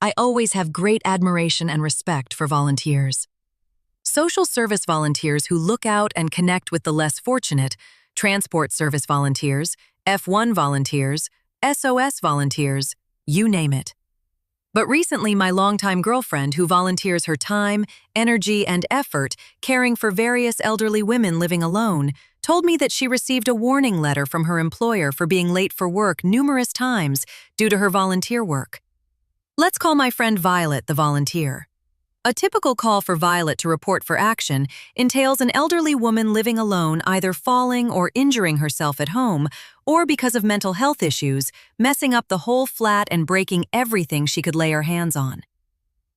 I always have great admiration and respect for volunteers. Social service volunteers who look out and connect with the less fortunate, transport service volunteers, F1 volunteers, SOS volunteers, you name it. But recently, my longtime girlfriend, who volunteers her time, energy, and effort caring for various elderly women living alone, told me that she received a warning letter from her employer for being late for work numerous times due to her volunteer work. Let's call my friend Violet the volunteer. A typical call for Violet to report for action entails an elderly woman living alone either falling or injuring herself at home, or because of mental health issues, messing up the whole flat and breaking everything she could lay her hands on.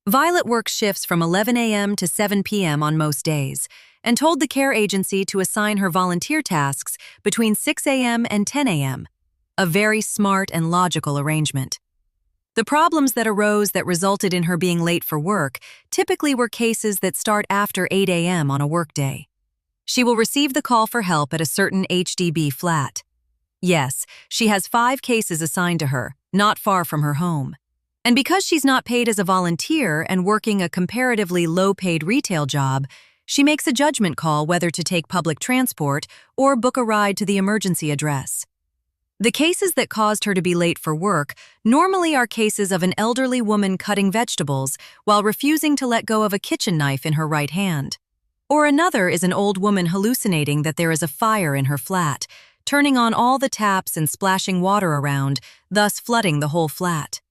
Violet works shifts from 11 a.m. to 7 p.m. on most days, and told the care agency to assign her volunteer tasks between 6 a.m. and 10 a.m., a very smart and logical arrangement. The problems that arose that resulted in her being late for work typically were cases that start after 8 a.m. on a workday. She will receive the call for help at a certain HDB flat. Yes, she has 5 cases assigned to her, not far from her home. And because she's not paid as a volunteer and working a comparatively low-paid retail job, she makes a judgment call whether to take public transport or book a ride to the emergency address. The cases that caused her to be late for work normally are cases of an elderly woman cutting vegetables while refusing to let go of a kitchen knife in her right hand. Or another is an old woman hallucinating that there is a fire in her flat, turning on all the taps and splashing water around, thus flooding the whole flat.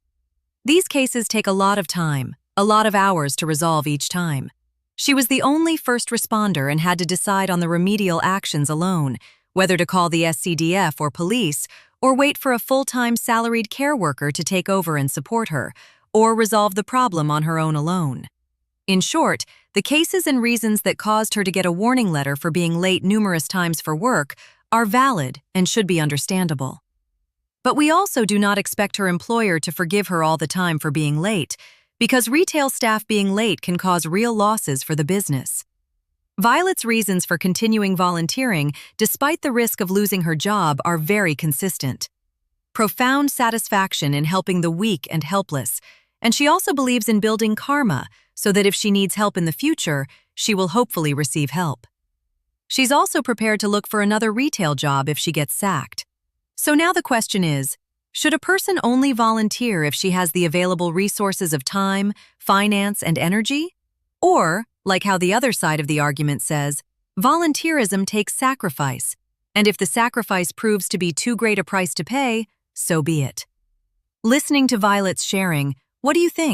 These cases take a lot of time, a lot of hours to resolve each time. She was the only first responder and had to decide on the remedial actions alone, whether to call the SCDF or police, or wait for a full-time salaried care worker to take over and support her, or resolve the problem on her own alone. In short, the cases and reasons that caused her to get a warning letter for being late numerous times for work are valid and should be understandable. But we also do not expect her employer to forgive her all the time for being late, because retail staff being late can cause real losses for the business. Violet's reasons for continuing volunteering, despite the risk of losing her job, are very consistent. Profound satisfaction in helping the weak and helpless, and she also believes in building karma so that if she needs help in the future, she will hopefully receive help. She's also prepared to look for another retail job if she gets sacked. So now the question is, should a person only volunteer if she has the available resources of time, finance, and energy? Or, like how the other side of the argument says, volunteerism takes sacrifice, and if the sacrifice proves to be too great a price to pay, so be it. Listening to Violet's sharing, what do you think?